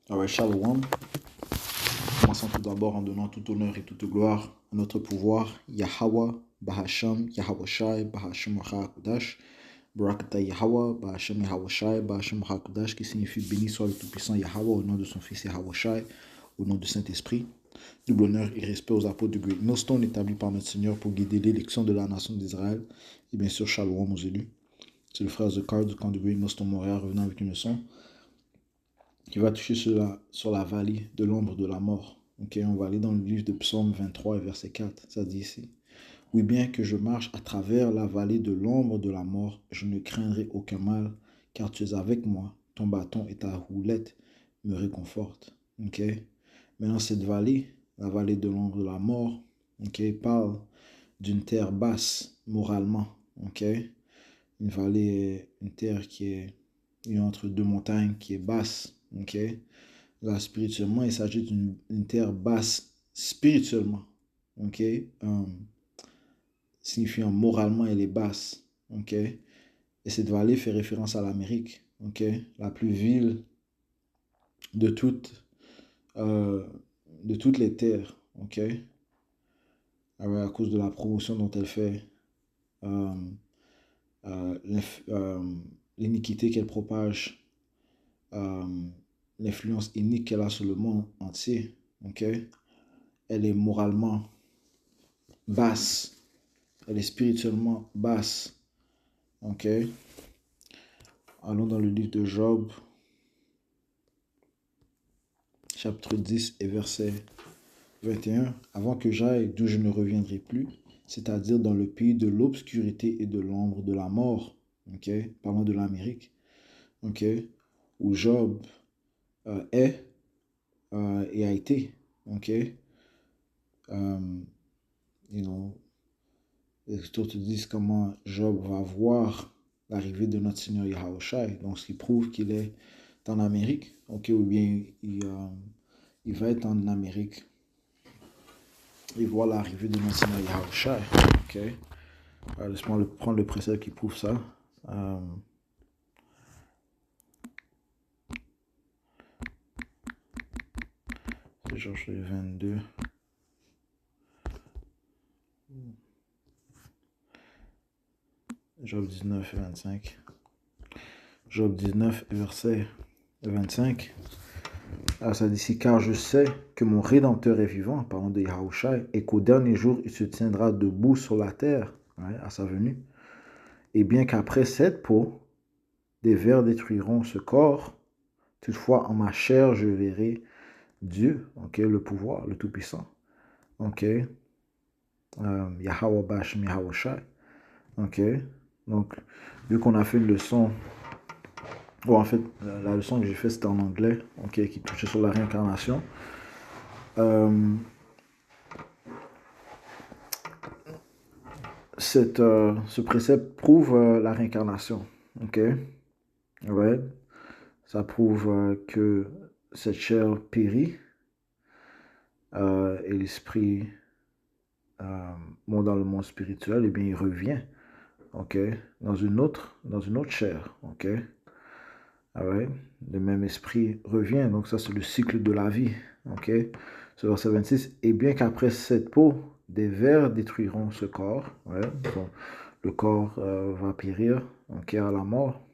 Alright, Shalom. Commençons tout d'abord en donnant tout honneur et toute gloire à notre pouvoir, Yahweh, Bahasham, Yahweh Shai, Bahasham Hakudash, Barakata Yahweh, Bahasham Yahweh Shai, Bahasham Hakudash, qui signifie béni soit le Tout-Puissant Yahweh, au nom de son Fils Yahweh Shai, au nom du Saint-Esprit. Double honneur et respect aux apôtres de Great Millstone établis par notre Seigneur pour guider l'élection de la nation d'Israël. Et bien sûr, Shalom aux élus. C'est le frère Zekar du camp de Great Millstone Montréal revenant avec une leçon qui va toucher sur la vallée de l'ombre de la mort. Okay, on va aller dans le livre de Psaume 23 et verset 4. Ça dit ici: oui, bien que je marche à travers la vallée de l'ombre de la mort, je ne craindrai aucun mal, car tu es avec moi. Ton bâton et ta houlette me réconfortent. Okay? Maintenant, cette vallée, la vallée de l'ombre de la mort, parle d'une terre basse moralement. Une vallée, une terre qui est entre deux montagnes, qui est basse. Là, spirituellement, il s'agit d'une terre basse spirituellement. Signifiant moralement, elle est basse. Et cette vallée fait référence à l'Amérique. La plus vile de toutes, les terres. À cause de la promotion dont elle fait, l'iniquité qu'elle propage, l'influence inique qu'elle a sur le monde entier. Elle est moralement basse. Elle est spirituellement basse. Allons dans le livre de Job, chapitre 10 et verset 21. Avant que j'aille d'où je ne reviendrai plus, c'est-à-dire dans le pays de l'obscurité et de l'ombre de la mort. Parlons de l'Amérique. Où Job est et a été. Les Écritures te disent comment Job va voir l'arrivée de notre Seigneur Yahushua. Donc, ce qui prouve qu'il est en Amérique. Ou bien il va être en Amérique. Il voit l'arrivée de notre Seigneur Yahushua. Laisse-moi prendre le précepte qui prouve ça. C'est Josué 22. Job 19 et 25. Job 19, verset 25. Alors ça dit ici: car je sais que mon Rédempteur est vivant, parlant de Yahushua, et qu'au dernier jour, il se tiendra debout sur la terre, à sa venue. Et bien qu'après cette peau, des vers détruiront ce corps, toutefois en ma chair, je verrai Dieu, le pouvoir, le Tout-Puissant. Yahweh Bashem Yahushua. Donc, vu qu'on a fait une leçon, en fait, la leçon que j'ai faite, c'était en anglais, qui touchait sur la réincarnation. Ce précepte prouve la réincarnation. Ça prouve que cette chair périt et l'esprit dans le monde spirituel, et bien il revient dans une autre chair. Le même esprit revient. Donc ça, c'est le cycle de la vie. C'est verset 26. Et bien qu'après cette peau, des vers détruiront ce corps. Donc, le corps va périr à la mort.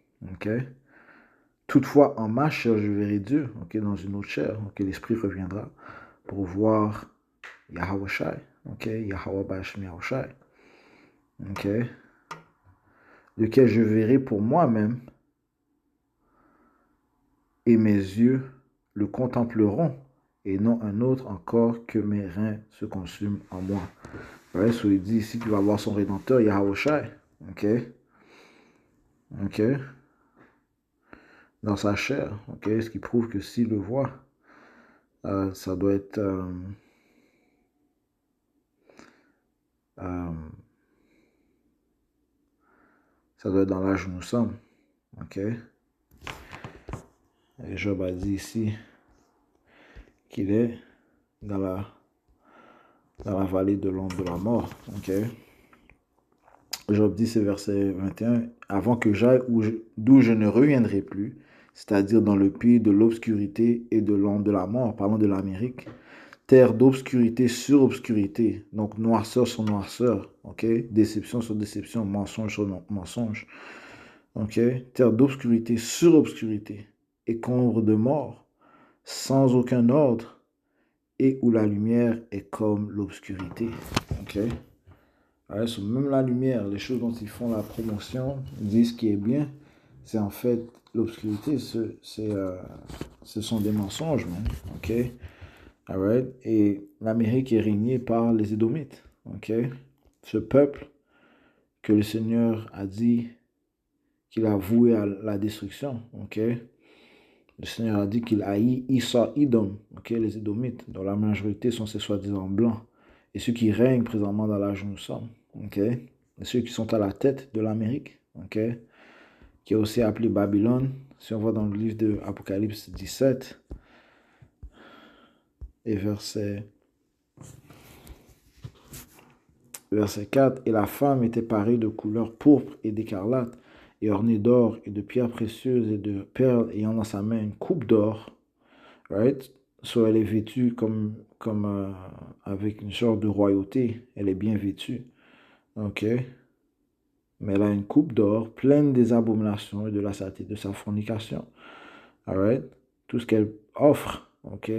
Toutefois, en ma chair, je verrai Dieu. Dans une autre chair. L'esprit reviendra pour voir Yahweh Shai. Yahweh Bashem Yahushai. Lequel je verrai pour moi-même, et mes yeux le contempleront, et non un autre encore que mes reins se consument en moi. Il dit ici qu'il va voir son Rédempteur, Yahushua. Dans sa chair. Ce qui prouve que s'il le voit, ça doit être dans l'âge où nous sommes. Et Job a dit ici qu'il est dans la vallée de l'ombre de la mort. Job dit, c'est verset 21, avant que j'aille d'où je ne reviendrai plus, c'est-à-dire dans le pays de l'obscurité et de l'ombre de la mort, parlant de l'Amérique. Terre d'obscurité sur obscurité, donc noirceur sur noirceur, ok? Déception sur déception, mensonge sur mensonge, ok? Terre d'obscurité sur obscurité et qu'ombre de mort, sans aucun ordre, et où la lumière est comme l'obscurité, ok? Alors, sur même la lumière, les choses dont ils font la promotion, ils disent ce qui est bien, c'est en fait l'obscurité, ce sont des mensonges, man, ok? Alright? Et l'Amérique est régnée par les Édomites, ok? Ce peuple que le Seigneur a dit qu'il a voué à la destruction, ok? Le Seigneur a dit qu'il haït Issa Idom, ok? Les Édomites, dont la majorité sont ces soi-disant blancs, et ceux qui règnent présentement dans l'âge où nous sommes, ok? Et ceux qui sont à la tête de l'Amérique, ok? Qui est aussi appelé Babylone, si on voit dans le livre de Apocalypse 17, et verset 4, et la femme était parée de couleur pourpre et d'écarlate, et ornée d'or et de pierres précieuses et de perles, ayant dans sa main une coupe d'or, right? So elle est vêtue comme avec une sorte de royauté, elle est bien vêtue, ok? Mais elle a une coupe d'or pleine des abominations et de la saleté de sa fornication, alright? Tout ce qu'elle offre, ok?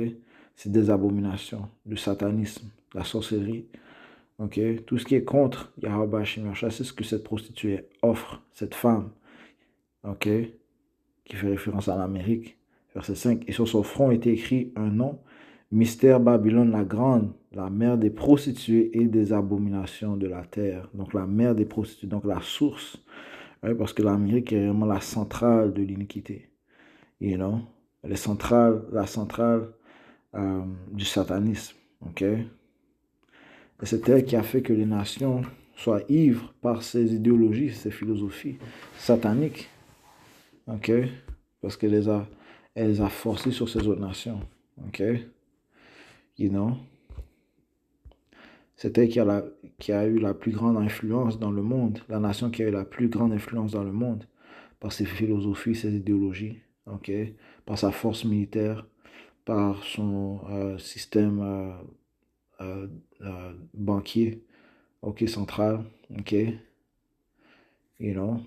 C'est des abominations, du satanisme, la sorcellerie, ok? Tout ce qui est contre Yahweh Hashem, c'est ce que cette prostituée offre, cette femme, ok? Qui fait référence à l'Amérique. Verset 5. Et sur son front était écrit un nom, Mystère Babylone la Grande, la mère des prostituées et des abominations de la terre. Donc la mère des prostituées, donc la source. Ouais, parce que l'Amérique est vraiment la centrale de l'iniquité. You know? Elle est la centrale du satanisme. Ok? Et c'est elle qui a fait que les nations soient ivres par ces idéologies, ces philosophies sataniques. Ok? Parce qu'elle les a forcées sur ces autres nations. Ok? You know? C'est elle qui a eu la plus grande influence dans le monde, la nation qui a eu la plus grande influence dans le monde, par ses philosophies, ses idéologies, ok? Par sa force militaire, par son système banquier, ok, central, ok? You know?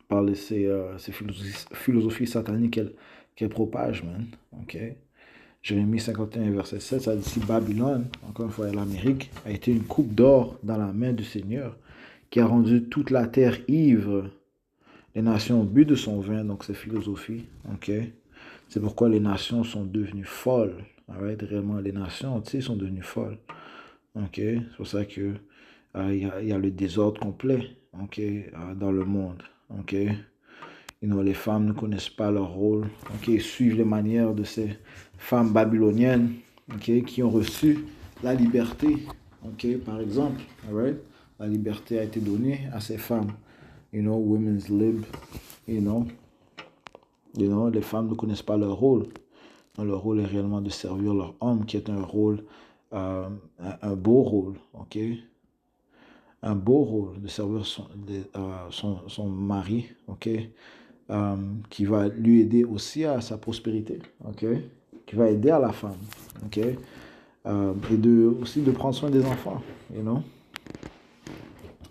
Par ces philosophies sataniques qu'elle propage, man, ok? Jérémie 51, verset 7, ça dit ici, Babylone, encore une fois l'Amérique, a été une coupe d'or dans la main du Seigneur, qui a rendu toute la terre ivre. Les nations ont bu de son vin, donc c'est philosophie, ok? C'est pourquoi les nations sont devenues folles. Right? Réellement, les nations entières sont devenues folles. Ok? C'est pour ça que y a le désordre complet, ok? Dans le monde, ok? Les femmes ne connaissent pas leur rôle, ok? Ils suivent les manières de ces femmes babyloniennes, ok? Qui ont reçu la liberté, ok? Par exemple, right? La liberté a été donnée à ces femmes, women's lib, les femmes ne connaissent pas leur rôle. Leur rôle est réellement de servir leur homme, qui est un rôle, un beau rôle, ok? Un beau rôle de servir son mari, ok? Qui va lui aider aussi à sa prospérité, ok? Qui va aider à la femme, ok? Et aussi de prendre soin des enfants, you know?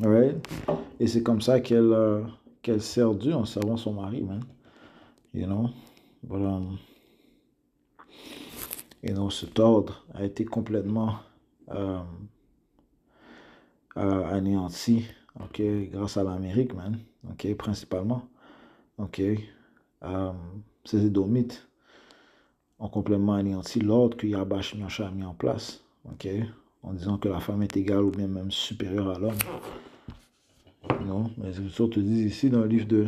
Right? Et c'est comme ça qu'elle sert Dieu en servant son mari, man. You know? But, cet ordre a été complètement anéanti, ok, grâce à l'Amérique, man, ok, principalement, ok. Ces Édomites ont complètement anéanti l'ordre que Yahweh a mis en place, ok, en disant que la femme est égale ou bien même supérieure à l'homme. Non, mais les Écritures te disent ici dans le livre de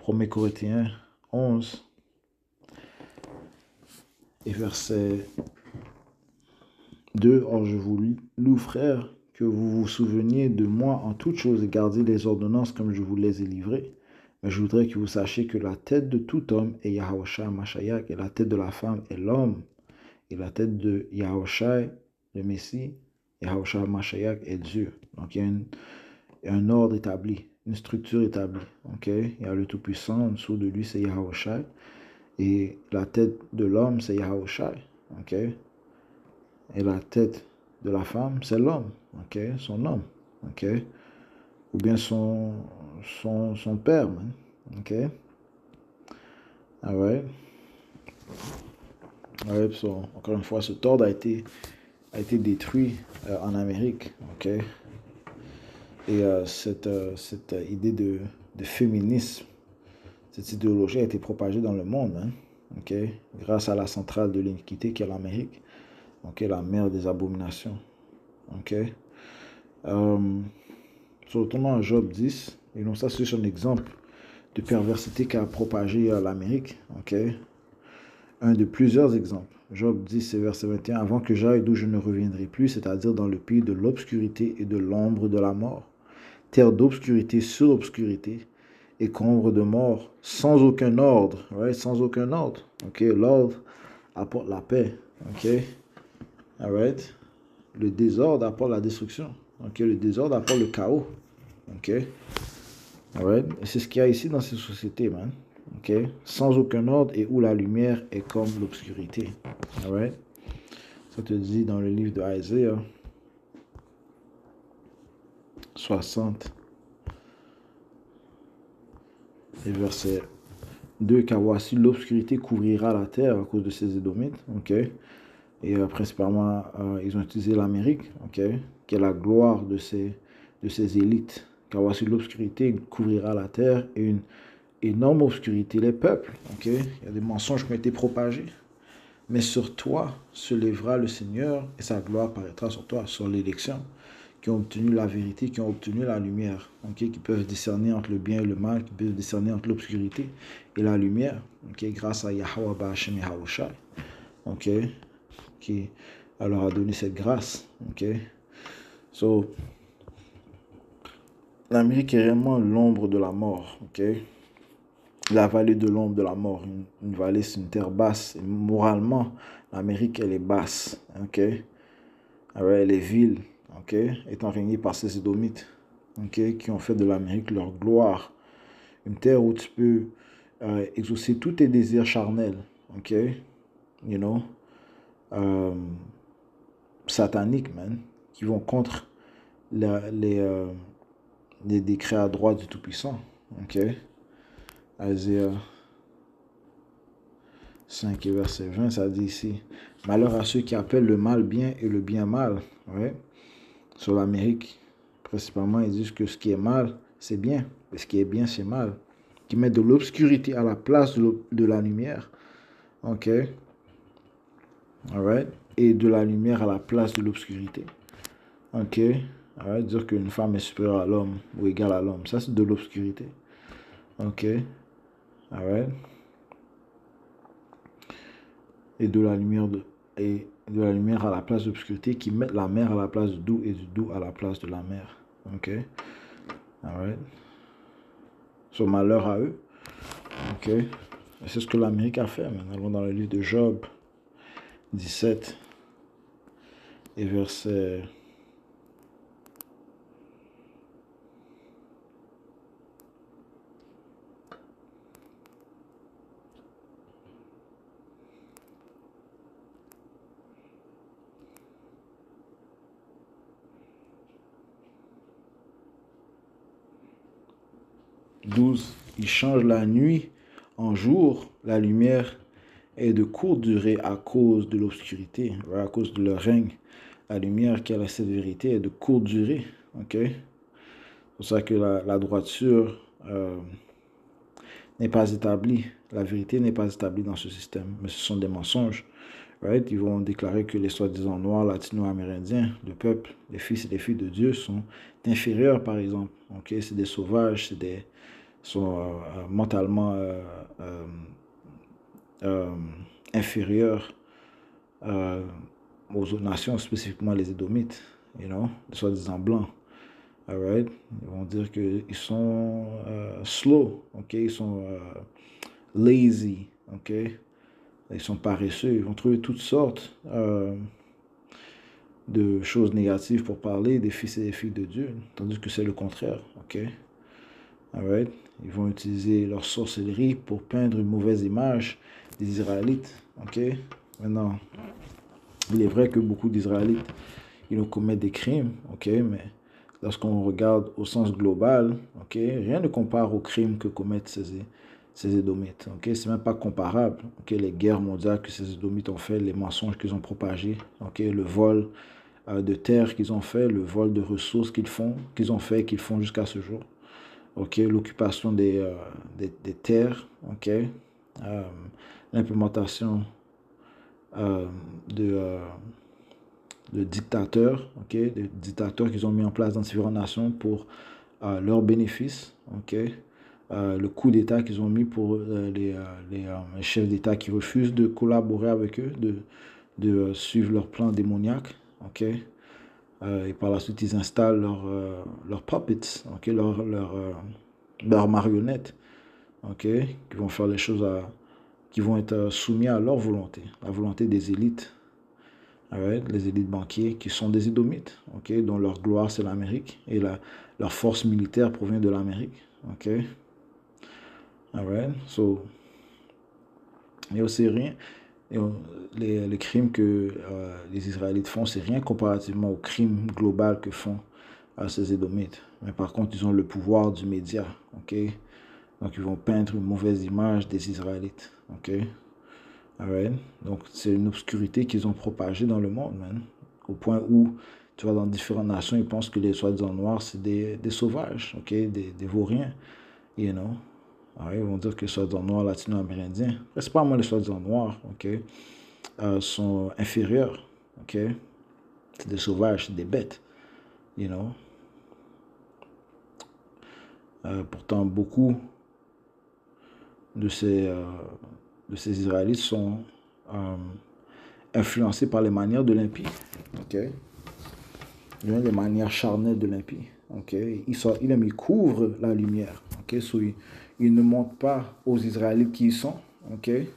1 Corinthiens 11 et verset 2, or je vous loue, frère, que vous vous souveniez de moi en toutes choses et gardiez les ordonnances comme je vous les ai livrées. Mais je voudrais que vous sachiez que la tête de tout homme est Yahushua Mashiach, et la tête de la femme est l'homme, et la tête de Yahushua, le Messie, Yahushua Mashiach est Dieu. Donc il y a un ordre établi. une structure établie. Ok? Il y a le Tout-Puissant, en dessous de lui, c'est Yahweh Shai. Et la tête de l'homme, c'est Yahweh Shai. Ok? Et la tête de la femme, c'est l'homme. Ok? Son homme. Ok? Ou bien son père, man. Ok? Alright. Alright, so, encore une fois, ce tord a été détruit en Amérique. Ok? Et cette idée de féminisme, cette idéologie a été propagée dans le monde, hein, okay, grâce à la centrale de l'iniquité qui est l'Amérique, okay, la mère des abominations. Okay. Retournons à Job 10, et donc ça c'est un exemple de perversité qu'a propagé l'Amérique. Okay. Un de plusieurs exemples. Job 10, verset 21, « Avant que j'aille d'où je ne reviendrai plus, c'est-à-dire dans le pays de l'obscurité et de l'ombre de la mort. Terre d'obscurité sur obscurité et qu'ombre de mort, sans aucun ordre, right? Sans aucun ordre. Ok, l'ordre apporte la paix. Ok, alright. Le désordre apporte la destruction. Ok, le désordre apporte le chaos. Ok, alright. Et c'est ce qu'il y a ici dans ces sociétés, man. Ok, sans aucun ordre et où la lumière est comme l'obscurité. Alright. Ça te dit dans le livre de Isaiah 60 et verset 2, car voici l'obscurité couvrira la terre à cause de ces Édomites, ok? Et principalement, ils ont utilisé l'Amérique, ok? Qui est la gloire de ces élites. Car voici l'obscurité couvrira la terre et une énorme obscurité les peuples, ok? Il y a des mensonges qui ont été propagés. Mais sur toi se lèvera le Seigneur et sa gloire paraîtra sur toi, sur l'élection, qui ont obtenu la vérité, qui ont obtenu la lumière, okay, qui peuvent discerner entre le bien et le mal, qui peuvent discerner entre l'obscurité et la lumière, okay, grâce à Yahweh Ba'Hashem Yahweh Shai, okay, qui leur a donné cette grâce. Okay. So, l'Amérique est réellement l'ombre de la mort. Okay. La vallée de l'ombre de la mort. Une vallée, c'est une terre basse. Et moralement, l'Amérique, elle est basse. Okay. Alors, les villes, okay, étant régnées par ces Édomites, okay, qui ont fait de l'Amérique leur gloire. Une terre où tu peux exaucer tous tes désirs charnels. Okay. You know. Sataniques, man. Qui vont contre les décrets à droite du Tout-Puissant. Okay. Isaiah 5 et verset 20, ça dit ici, « Malheur à ceux qui appellent le mal bien et le bien mal. » Ouais. Sur l'Amérique, principalement, ils disent que ce qui est mal, c'est bien. Et ce qui est bien, c'est mal. Qui mettent de l'obscurité à la place de la lumière. OK. Alright. Et de la lumière à la place de l'obscurité. OK. Alright. Dire qu'une femme est supérieure à l'homme ou égale à l'homme. Ça, c'est de l'obscurité. OK. Alright. Et de la lumière à la place de l'obscurité, qui mettent la mer à la place du doux et du doux à la place de la mer. Ok. Alright. So, malheur à eux. Ok. C'est ce que l'Amérique a fait. Nous allons dans le livre de Job 17 et verset 12. Il change la nuit en jour, la lumière est de courte durée à cause de l'obscurité, à cause de leur règne. La lumière qui a la sévérité est de courte durée. Ok. C'est pour ça que la droiture n'est pas établie. La vérité n'est pas établie dans ce système, mais ce sont des mensonges. Right? Ils vont déclarer que les soi-disant noirs, latino-amérindiens, le peuple, les fils et les filles de Dieu sont inférieurs, par exemple. Okay? C'est des sauvages, sont mentalement inférieurs aux autres nations, spécifiquement les Édomites, you know, les soi-disant blancs. Alright? Ils vont dire qu'ils sont slow, ok? Ils sont lazy, ok? Ils sont paresseux. Ils vont trouver toutes sortes de choses négatives pour parler des fils et des filles de Dieu, tandis que c'est le contraire, ok? Alright? Ils vont utiliser leur sorcellerie pour peindre une mauvaise image des Israélites. Ok? Maintenant, il est vrai que beaucoup d'Israélites, ils commettent des crimes. Ok? Mais lorsqu'on regarde au sens global, ok, rien ne compare aux crimes que commettent ces Édomites. Ok? C'est même pas comparable. Ok? Les guerres mondiales que ces Édomites ont fait, les mensonges qu'ils ont propagés, ok? Le vol de terre qu'ils ont fait, le vol de ressources qu'ils ont fait et qu'ils font jusqu'à ce jour. Ok, l'occupation des terres, ok, l'implémentation euh, de, euh, de dictateurs, ok, de dictateurs qu'ils ont mis en place dans différentes nations pour leurs bénéfices, ok, le coup d'État qu'ils ont mis pour les chefs d'État qui refusent de collaborer avec eux, de suivre leur plan démoniaque, ok. Et par la suite, ils installent leurs puppets, ok, leurs marionnettes, ok, qui vont faire les choses qui vont être soumis à leur volonté, la volonté des élites, right? Les élites banquiers qui sont des Édomites, ok, dont leur gloire c'est l'Amérique et leur force militaire provient de l'Amérique, ok, alright, so, il y a aussi rien, les crimes que les Israélites font, c'est rien comparativement au crime global que font ces Édomites. Mais par contre, ils ont le pouvoir du média, ok? Donc, ils vont peindre une mauvaise image des Israélites, ok? Alright? Donc, c'est une obscurité qu'ils ont propagée dans le monde, man. Au point où, tu vois, dans différentes nations, ils pensent que les soi-disant noirs, c'est des sauvages, ok? Des vauriens, you know? Alors, ils vont dire que les soi-disant noirs latino-amérindiens, principalement les soi-disant noirs, ok? Sont inférieurs, ok? C'est des sauvages, c'est des bêtes, you know? Pourtant, beaucoup de ces Israélites sont influencés par les manières de l'impie. Okay? Les manières charnelles de l'impie. Okay? Il couvre la lumière. Okay? So, il ne montre pas aux Israélites qui ils sont. Okay?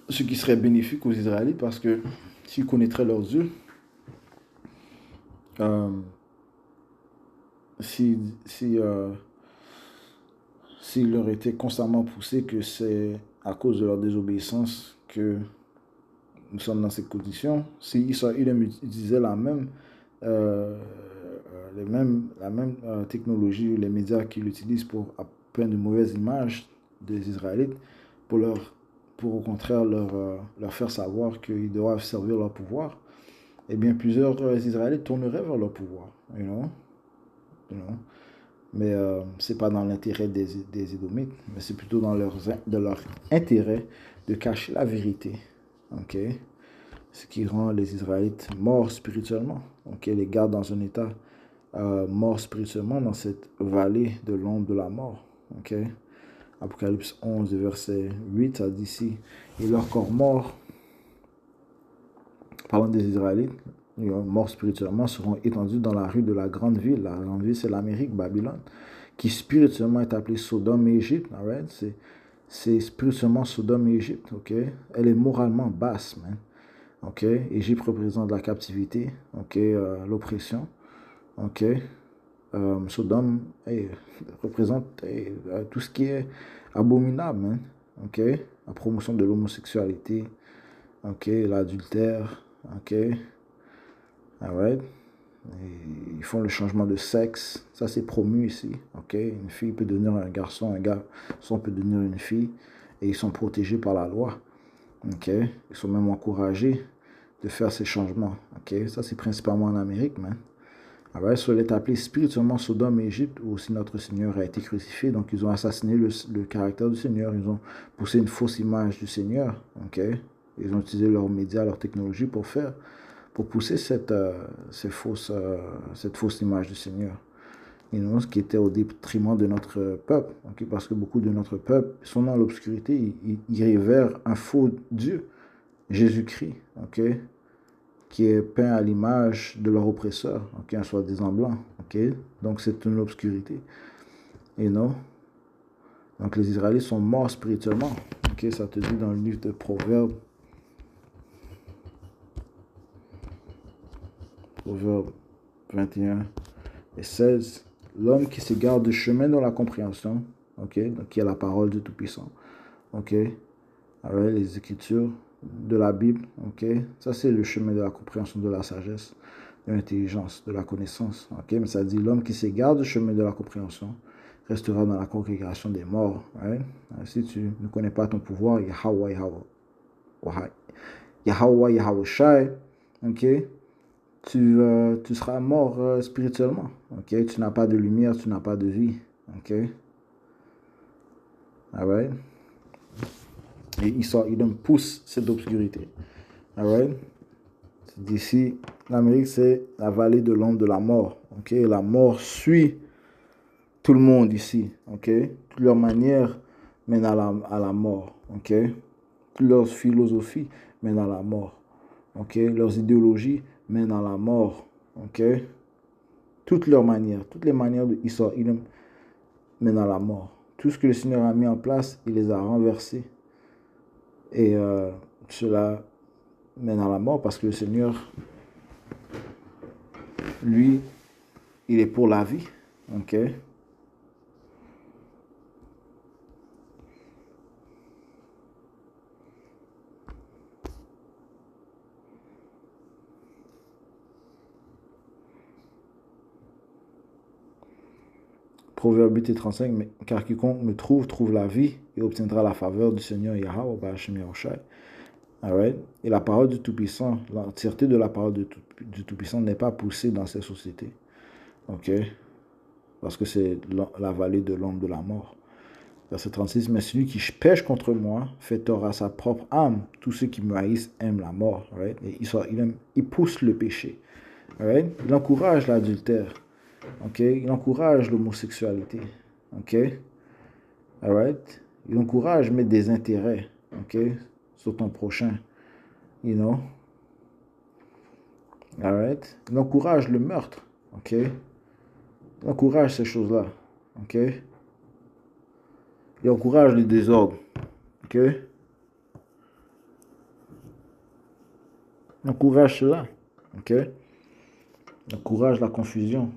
Ce qui serait bénéfique aux Israélites parce que s'ils connaîtraient leurs dieux, s'il leur était constamment poussé que c'est à cause de leur désobéissance que nous sommes dans ces conditions, si Israël utilisait la même technologie, les médias qu'ils utilisent pour peindre de mauvaises images des Israélites, pour au contraire leur faire savoir qu'ils doivent servir leur pouvoir, eh bien plusieurs Israélites tourneraient vers leur pouvoir, you know? Mais c'est pas dans l'intérêt des Édomites, mais c'est plutôt dans leur intérêt de cacher la vérité, ok? Ce qui rend les Israélites morts spirituellement, ok? Les garde dans un état mort spirituellement dans cette vallée de l'ombre de la mort, ok? Apocalypse 11, verset 8, ça dit ici, et leur corps mort, parlant des Israélites, morts spirituellement, seront étendus dans la rue de la grande ville. La grande ville, c'est l'Amérique, Babylone, qui spirituellement est appelée Sodome et Égypte. Right? C'est spirituellement Sodome et Égypte. Okay? Elle est moralement basse. Man. Okay? Égypte représente la captivité, okay? L'oppression. Okay? Sodome représente tout ce qui est abominable. Man. Okay? La promotion de l'homosexualité, okay? L'adultère. Okay? Alright? Ils font le changement de sexe. Ça, c'est promu ici. Okay? Une fille peut devenir un garçon peut devenir une fille. Et ils sont protégés par la loi. Okay? Ils sont même encouragés de faire ces changements. Okay? Ça, c'est principalement en Amérique, man. Alright? So, il est appelé spirituellement Sodome et Égypte, où aussi notre Seigneur a été crucifié. Donc, ils ont assassiné le caractère du Seigneur. Ils ont poussé une fausse image du Seigneur. Okay? Ils ont utilisé leurs médias, leur technologie pour pousser cette fausse image du Seigneur. Ce qui était au détriment de notre peuple. Okay? Parce que beaucoup de notre peuple sont dans l'obscurité. Ils révèrent un faux Dieu, Jésus-Christ, okay? Qui est peint à l'image de leur oppresseur, okay? Un soi-disant blanc. Okay? Donc c'est une obscurité. Donc les Israélites sont morts spirituellement. Okay? Ça te dit dans le livre de Proverbes. Proverbes 21 et 16, l'homme qui s'égare du chemin dans la compréhension, ok, donc qui est la parole du Tout-Puissant, ok, avec les Écritures de la Bible, ok, ça c'est le chemin de la compréhension, de la sagesse, de l'intelligence, de la connaissance, ok, mais ça dit l'homme qui s'égare du chemin de la compréhension restera dans la congrégation des morts, right? Si tu ne connais pas ton pouvoir, Yahweh, Yahweh Shai, ok, tu seras mort spirituellement, ok, tu n'as pas de lumière, tu n'as pas de vie, ok, alright, et il pousse cette obscurité, alright, d'ici, l'Amérique c'est la vallée de l'ombre de la mort, ok, la mort suit tout le monde ici, ok, toutes leurs manières mènent à la mort, ok, toutes leurs philosophies mènent à la mort, ok, leurs idéologies mènent à la mort, ok, toutes les manières de Issa Ilum mènent à la mort. Tout ce que le Seigneur a mis en place, il les a renversés. Et cela mène à la mort parce que le Seigneur, lui, il est pour la vie. Ok? Proverbe 8:35, car quiconque me trouve la vie et obtiendra la faveur du Seigneur Yahweh, Ba'ashem Yahushai. Alright? Et la parole du Tout-Puissant, l'entièreté de la parole du Tout-Puissant n'est pas poussée dans ces sociétés. Ok? Parce que c'est la vallée de l'ombre de la mort. Verset 36, mais celui qui pêche contre moi fait tort à sa propre âme. Tous ceux qui me haïssent aiment la mort. Right? Et il pousse le péché. Right? Il encourage l'adultère. Okay? Il encourage l'homosexualité. Okay? Alright? Il encourage mettre des intérêts, okay, sur ton prochain. You know? Alright? Il encourage le meurtre. Okay? Il encourage ces choses-là. Okay? Il encourage le désordre. Ok? Il encourage cela. Ok? Il encourage la confusion.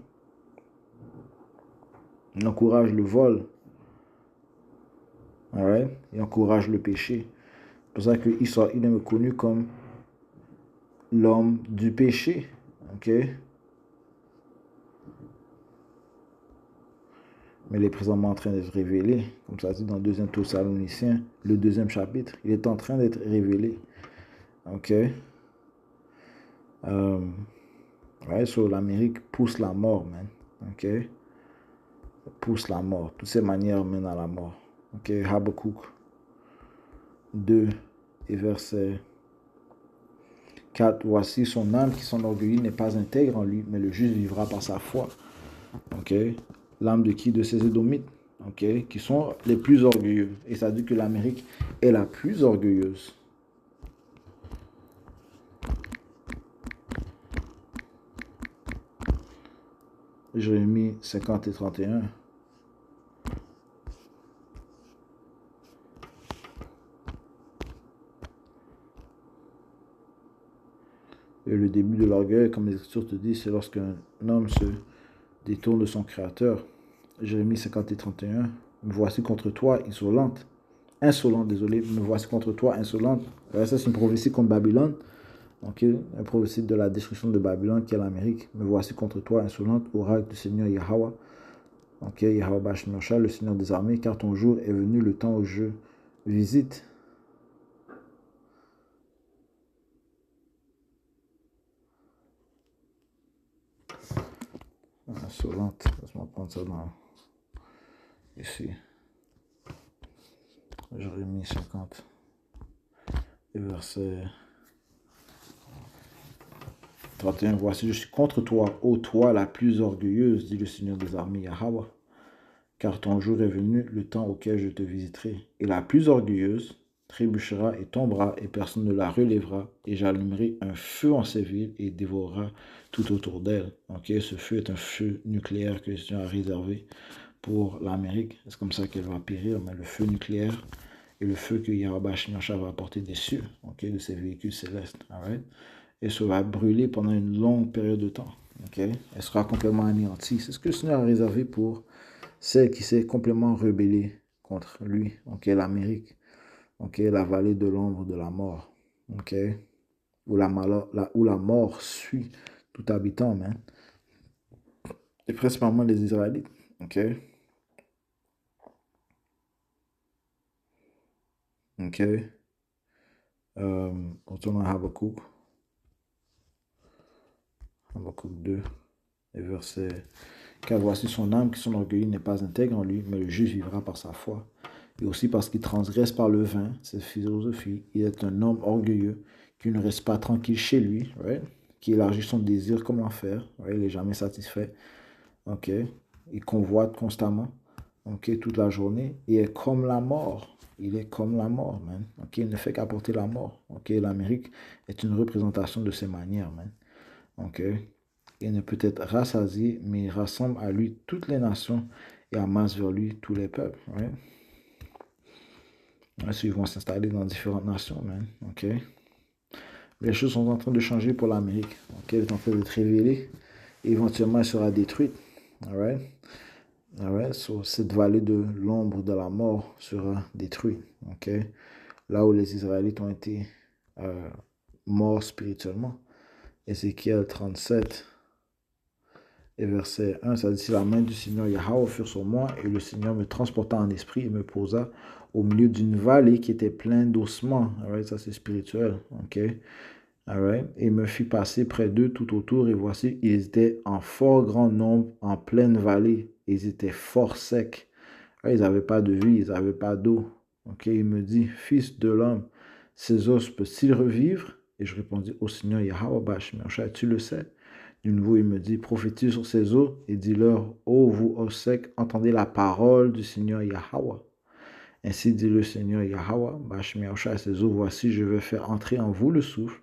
Il encourage le vol. Alright? Il encourage le péché. C'est pour ça qu'il est connu comme l'homme du péché. Ok? Mais il est présentement en train d'être révélé. Comme ça dit dans 2 Thessaloniciens, le 2e chapitre. Il est en train d'être révélé. Ok? Ouais, so l'Amérique pousse la mort, man. Ok? Pousse la mort. Toutes ces manières mènent à la mort. Ok? Habakkuk 2 et verset 4. Voici son âme qui s'enorgueillit n'est pas intègre en lui, mais le juste vivra par sa foi. Ok? L'âme de qui? De ces Édomites. Ok? Qui sont les plus orgueilleux. Et ça dit que l'Amérique est la plus orgueilleuse. Jérémie 50 et 31. Et le début de l'orgueil, comme les Écritures te disent, c'est lorsqu'un homme se détourne de son Créateur. Jérémie 50 et 31. Me voici contre toi, insolente, désolé, me voici contre toi, insolente. Ça, c'est une prophétie contre Babylone. Ok, une prophétie de la destruction de Babylone qui est l'Amérique. Me voici contre toi, insolente, oracle du Seigneur Yahweh. Ok, Yahweh Ba'ashem Yahushai, le Seigneur des armées, car ton jour est venu, le temps où je visite. Insolente, laisse-moi prendre ça dans ici. Jérémie 50 et verset 31. Voici, je suis contre toi, ô toi la plus orgueilleuse, dit le Seigneur des armées Yahweh. Car ton jour est venu, le temps auquel je te visiterai. Et la plus orgueilleuse trébuchera et tombera, et personne ne la relèvera. Et j'allumerai un feu en ces villes et dévorera tout autour d'elle. Ok, ce feu est un feu nucléaire que le Seigneur a réservé pour l'Amérique. C'est comme ça qu'elle va périr, mais le feu nucléaire et le feu que Yahweh Ba'ashem Yahushai va apporter des cieux, ok, de ces véhicules célestes. Right? Et ça va brûler pendant une longue période de temps. ok? Elle sera complètement anéantie. C'est ce que le Seigneur a réservé pour celle qui s'est complètement rebellée contre lui, ok? L'Amérique, ok? La vallée de l'ombre de la mort, ok? Où où la mort suit tout habitant, man. Et principalement les Israélites, ok? Ok? Retournons à Habakkuk. Habakkuk 2, et verset 4. Voici son âme qui son orgueil n'est pas intègre en lui, mais le juste vivra par sa foi. Et aussi parce qu'il transgresse par le vin, cette philosophie, il est un homme orgueilleux qui ne reste pas tranquille chez lui, right? Qui élargit son désir comme enfer, right? Il n'est jamais satisfait, ok? Il convoite constamment, ok, toute la journée. Il est comme la mort. Il est comme la mort, man. Ok, il ne fait qu'apporter la mort. Ok, l'Amérique est une représentation de ses manières, man. Ok, il ne peut être rassasié, mais il rassemble à lui toutes les nations et amasse vers lui tous les peuples, right? Ensuite, ils vont s'installer dans différentes nations, man. Ok, les choses sont en train de changer pour l'Amérique. Ok, elle est en train d'être révélée. Et éventuellement, elle sera détruite. Alright? Alright? So, cette vallée de l'ombre de la mort sera détruite. Ok? Là où les Israélites ont été morts spirituellement. Ézéchiel 37 et verset 1, ça dit: si la main du Seigneur Yahweh fut sur moi, et le Seigneur me transporta en esprit et me posa au milieu d'une vallée qui était pleine d'ossements. Alright? Ça, c'est spirituel. Ok? Alright? Et me fit passer près d'eux tout autour, et voici, ils étaient en fort grand nombre en pleine vallée. Ils étaient fort secs. Ils n'avaient pas de vie, ils n'avaient pas d'eau. Ok, il me dit: fils de l'homme, ces os peuvent-ils revivre? Et je répondis: au Seigneur Yahweh Bashmiachai, tu le sais. De nouveau, il me dit: prophétise sur ces os et dis-leur: ô vous os secs, entendez la parole du Seigneur Yahweh. Ainsi dit le Seigneur Yahweh Bashmiachai, ces os, voici, je vais faire entrer en vous le souffle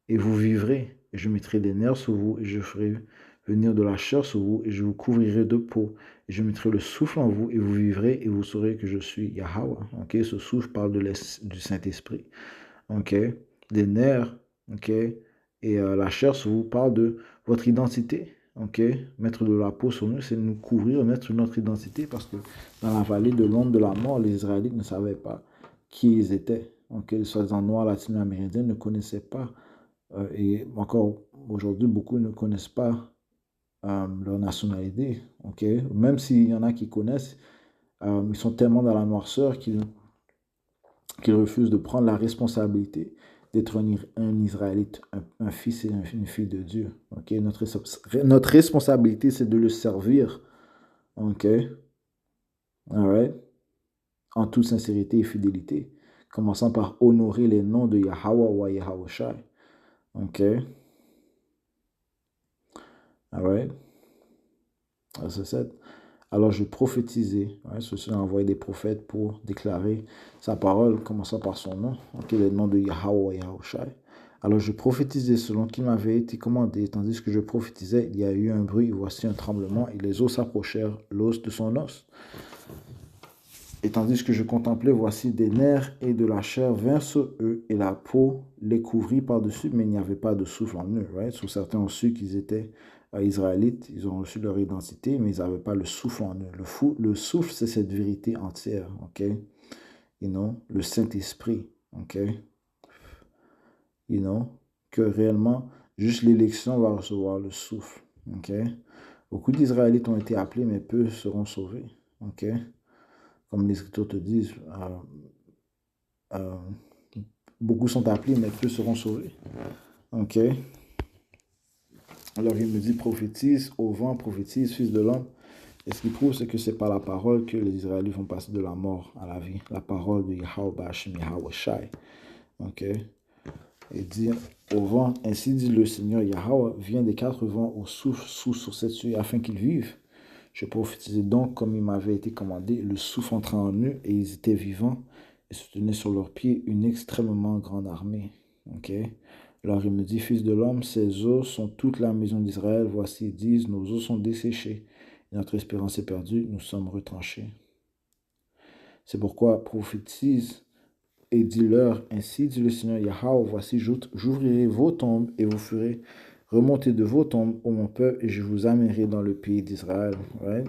et vous vivrez. Et je mettrai des nerfs sur vous, et je ferai venir de la chair sur vous, et je vous couvrirai de peau. Et je mettrai le souffle en vous, et vous vivrez, et vous saurez que je suis Yahweh. Ok, ce souffle parle du Saint-Esprit. Ok, des nerfs, ok, et la chair sur vous parle de votre identité. Ok, mettre de la peau sur nous, c'est nous couvrir, mettre notre identité, parce que dans la vallée de l'ombre de la mort, les Israélites ne savaient pas qui ils étaient. Ok, les soi-disant noirs latino-amérindiens ne connaissaient pas et encore aujourd'hui, beaucoup ne connaissent pas leur nationalité. Ok, même s'il y en a qui connaissent, ils sont tellement dans la noirceur qu'ils refusent de prendre la responsabilité d'être un Israélite, un fils et une fille de Dieu. Ok, notre responsabilité, c'est de le servir. Ok, alright, en toute sincérité et fidélité, commençant par honorer les noms de Yahweh ou Yahweh Shai. Ok, alright. Verset 7. Alors je prophétisais. Ceci a envoyé des prophètes pour déclarer sa parole, commençant par son nom, le nom de Yahweh Yahushai. Alors je prophétisais selon qu'il m'avait été commandé. Tandis que je prophétisais, il y a eu un bruit, voici un tremblement, et les os s'approchèrent, l'os de son os. Et tandis que je contemplais, voici des nerfs et de la chair vinrent sur eux, et la peau les couvrit par-dessus, mais il n'y avait pas de souffle en eux. Right? So, certains ont su qu'ils étaient Israélites, ils ont reçu leur identité, mais ils n'avaient pas le souffle en eux. Le souffle, c'est cette vérité entière, ok? Le Saint-Esprit, ok? Que réellement, juste l'élection va recevoir le souffle, ok? Beaucoup d'Israélites ont été appelés, mais peu seront sauvés, ok? Comme les Écritures te disent, euh, beaucoup sont appelés, mais peu seront sauvés. Ok. Alors il me dit: prophétise au vent, prophétise, fils de l'homme. Et ce qui prouve, c'est que c'est par la parole que les Israélites vont passer de la mort à la vie. La parole de Yahweh Bashim Yahweh Shai. Ok. Et dit au vent: ainsi dit le Seigneur Yahweh, viens des quatre vents au souffle sur cette cieux afin qu'ils vivent. Je prophétisais donc comme il m'avait été commandé. Le souffle entra en eux et ils étaient vivants et se tenaient sur leurs pieds une extrêmement grande armée. Ok. Alors il me dit: fils de l'homme, ces eaux sont toute la maison d'Israël. Voici, ils disent: nos eaux sont desséchées. Et notre espérance est perdue, nous sommes retranchés. C'est pourquoi prophétise et dis-leur: ainsi dit le Seigneur Yahweh, voici, j'ouvrirai vos tombes et vous ferez Remontez de vos tombes, ô mon peuple, et je vous amènerai dans le pays d'Israël. Right?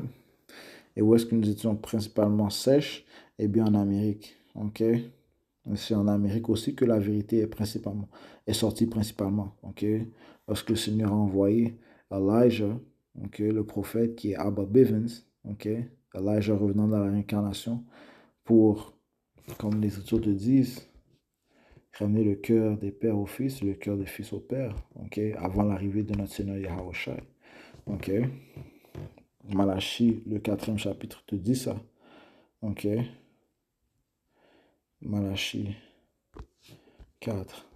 Et où est-ce que nous étions principalement sèches? Eh bien, en Amérique. OK? C'est en Amérique aussi que la vérité est sortie principalement. OK? Lorsque le Seigneur a envoyé Elijah, OK, le prophète qui est Abba Bivens, OK? Elijah revenant dans la réincarnation pour, comme les Écritures te disent, ramener le cœur des pères au fils, le cœur des fils au père, OK? Avant l'arrivée de notre Seigneur Yahushua. OK? Malachie, le 4e chapitre, te dit ça. OK? Malachie 4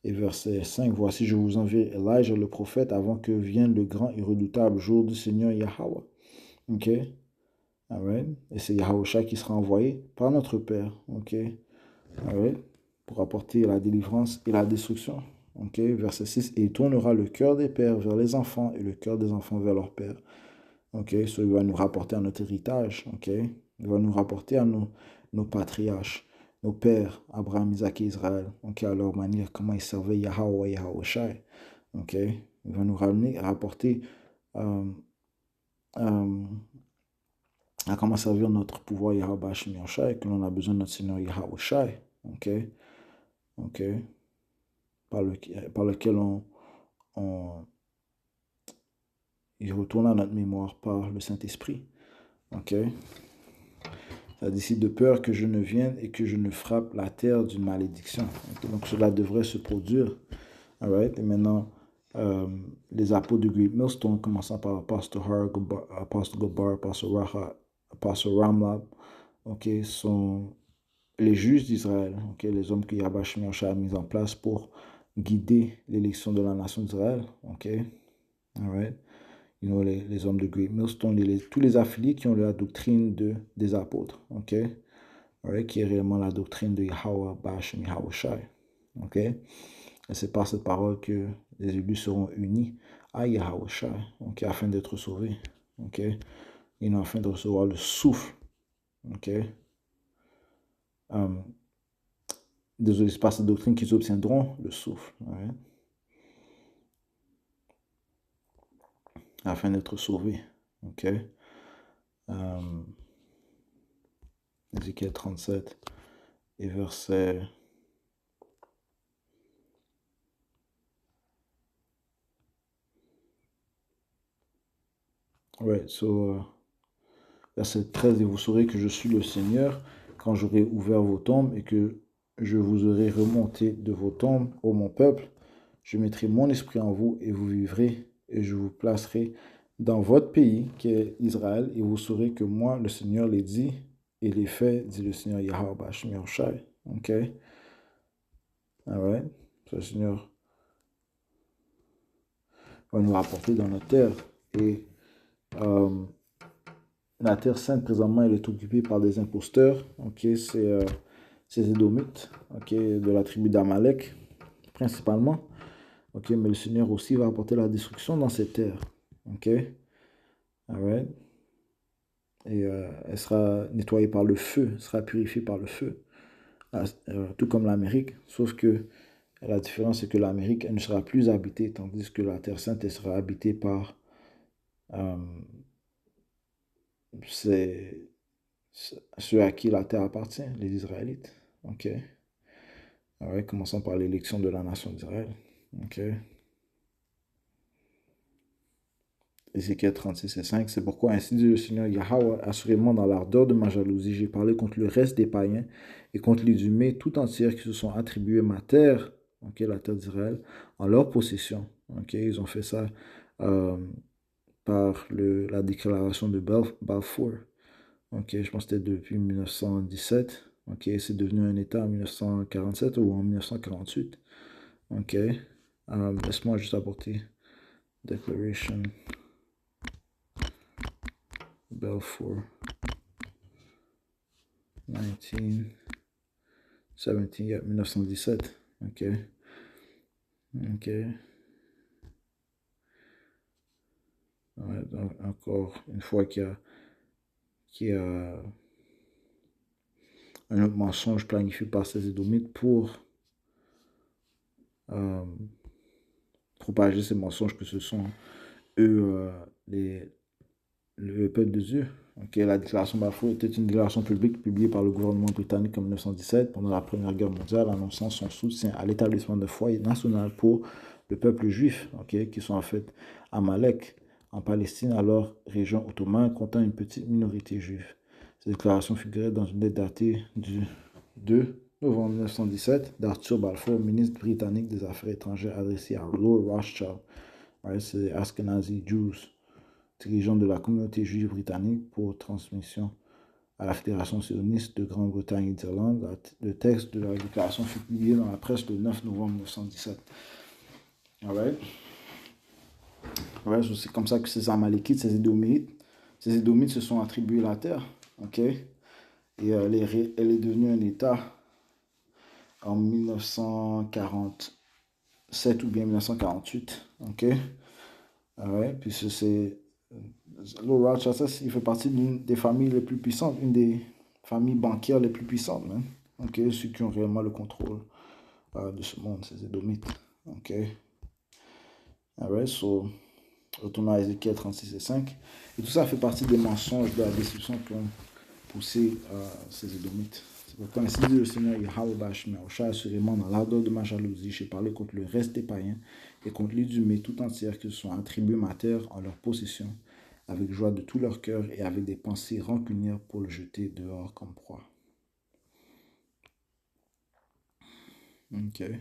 et verset 5. Voici, je vous enverrai Elijah le prophète avant que vienne le grand et redoutable jour du Seigneur Yahweh. OK? Amen. Et c'est Yahushua qui sera envoyé par notre Père. OK? Amen. Pour apporter la délivrance et la destruction. OK? Verset 6. Et il tournera le cœur des pères vers les enfants et le cœur des enfants vers leur père. OK? Ça va nous rapporter à notre héritage. OK? Il va nous rapporter à nos patriarches, nos pères, Abraham, Isaac et Israël. OK? À leur manière, comment ils servaient Yahweh et Yahushua. OK? Il va nous rapporter à comment servir notre pouvoir Yahweh Shai, et que l'on a besoin de notre Seigneur Yahweh. OK? OK? Par lequel il retourne à notre mémoire par le Saint-Esprit. OK? Ça décide de peur que je ne vienne et que je ne frappe la terre d'une malédiction. Okay? Donc cela devrait se produire. All right? Et maintenant, les apôtres de Great Millstone, commençant par Apostle Har, Apostle Gobar, Apostle Raha, Apostle Ramlab, okay, sont les juges d'Israël, okay, les hommes que Yahweh a mis en place pour guider l'élection de la nation d'Israël. Okay? All right? You know, les hommes de Great Millstone, tous les affiliés qui ont la doctrine des apôtres, ok? Right? Qui est réellement la doctrine de Yahweh Ba'ashem Yahweh Shai. Ok? Et c'est par cette parole que les élus seront unis à Yahweh Shai, ok? Afin d'être sauvés, ok? Et non afin de recevoir le souffle, ok? Désolé, c'est par cette doctrine qu'ils obtiendront le souffle, right? Afin d'être sauvés, ok? Ézéchiel 37 et verset 13, et vous saurez que je suis le Seigneur quand j'aurai ouvert vos tombes et que je vous aurai remonté de vos tombes, ô mon peuple. Je mettrai mon esprit en vous et vous vivrez et je vous placerai dans votre pays qui est Israël et vous saurez que moi, le Seigneur, l'ai dit et l'ai fait, dit le Seigneur Yahweh Shai. Ok? Alright? Le Seigneur va nous rapporter dans notre terre et la terre sainte, présentement, elle est occupée par des imposteurs. Ok, c'est Édomites, ok, de la tribu d'Amalek, principalement. Ok, mais le Seigneur aussi va apporter la destruction dans ces terres. Ok, alright. Et elle sera nettoyée par le feu, elle sera purifiée par le feu. Tout comme l'Amérique, sauf que la différence, c'est que l'Amérique, elle ne sera plus habitée, tandis que la terre sainte, elle sera habitée par ceux à qui la terre appartient, les Israélites. Ok. Alright, commençons par l'élection de la nation d'Israël. Ok. Ézéchiel 36 et 5. C'est pourquoi ainsi dit le Seigneur Yahweh, assurément dans l'ardeur de ma jalousie, j'ai parlé contre le reste des païens et contre les humains tout entières qui se sont attribués ma terre, ok, la terre d'Israël, en leur possession. Ok, ils ont fait ça par la déclaration de Balfour. Ok, je pense que c'était depuis 1917. Ok, c'est devenu un État en 1947 ou en 1948. Ok, laisse-moi juste apporter Declaration Balfour 1917, yeah, 1917. Ok, ok. Ouais, donc encore une fois qu'il y a un autre mensonge planifié par ces Édomites pour propager ces mensonges que ce sont eux, le peuple de Dieu. Okay, la déclaration Balfour était une déclaration publique publiée par le gouvernement britannique en 1917 pendant la Première Guerre mondiale, annonçant son soutien à l'établissement de foyers national pour le peuple juif, okay, qui sont en fait à Malek, en Palestine, alors région ottomane, comptant une petite minorité juive. Cette déclaration figurait dans une lettre datée du 2 novembre 1917 d'Arthur Balfour, ministre britannique des Affaires étrangères, adressée à Lord Rothschild, c'est Ashkenazi Jews, dirigeant de la communauté juive britannique, pour transmission à la Fédération sioniste de Grande-Bretagne et d'Irlande. Le texte de la déclaration fut publié dans la presse le 9 novembre 1917. Alright. C'est comme ça que ces Amalékites, ces Édomites se sont attribués la terre. Okay? Et elle est devenue un État en 1947 ou bien 1948. Okay? Puis c'est Lord Rothschild, il fait partie d'une des familles les plus puissantes, une des familles bancaires les plus puissantes, man. Okay? Ceux qui ont réellement le contrôle de ce monde, ces Édomites. Okay? So, retournons à Ézéchiel 36 et 5. Et tout ça fait partie des mensonges de la destruction qui ont poussé ces Édomites. C'est pourquoi ainsi dit le Seigneur Yahweh Basham Yahushua, assurément dans l'ardeur de ma jalousie, j'ai parlé contre le reste des païens et contre l'Idumée tout entière qui se sont attribués ma terre en leur possession, avec joie de tout leur cœur et avec des pensées rancunières pour le jeter dehors comme proie. Ok. Et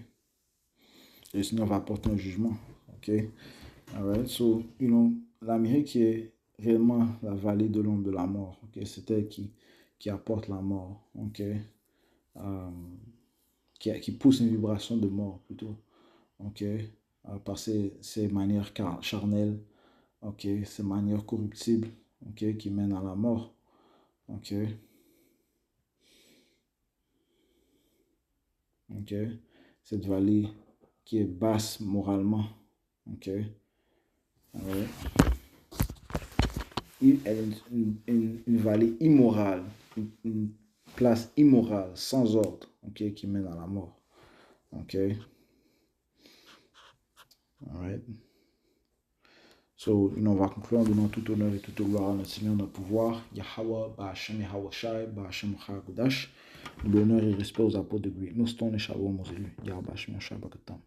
le Seigneur va apporter un jugement. Ok. Alright. So, l'Amérique est réellement la vallée de l'ombre de la mort. Okay? C'est elle qui apporte la mort. Okay? Qui pousse une vibration de mort plutôt. Okay? Par ses manières charnelles. Okay? Ces manières corruptibles. Okay? Qui mènent à la mort. Okay? Okay? Cette vallée qui est basse moralement. Okay? Alright. Elle est une vallée immorale, une place immorale, sans ordre, okay, qui mène à la mort. Ok. Alright. So, on va conclure en donnant tout honneur et toute gloire à notre Seigneur, notre pouvoir. Yahweh, Ba'ashem, Yahweh Shai, Ba'ashem, Chagodash. L'honneur et respect aux apôtres de Great Millstone et Shalom aux élus. Yahweh, Ba'ashem, Yahweh Shai, Bakatam.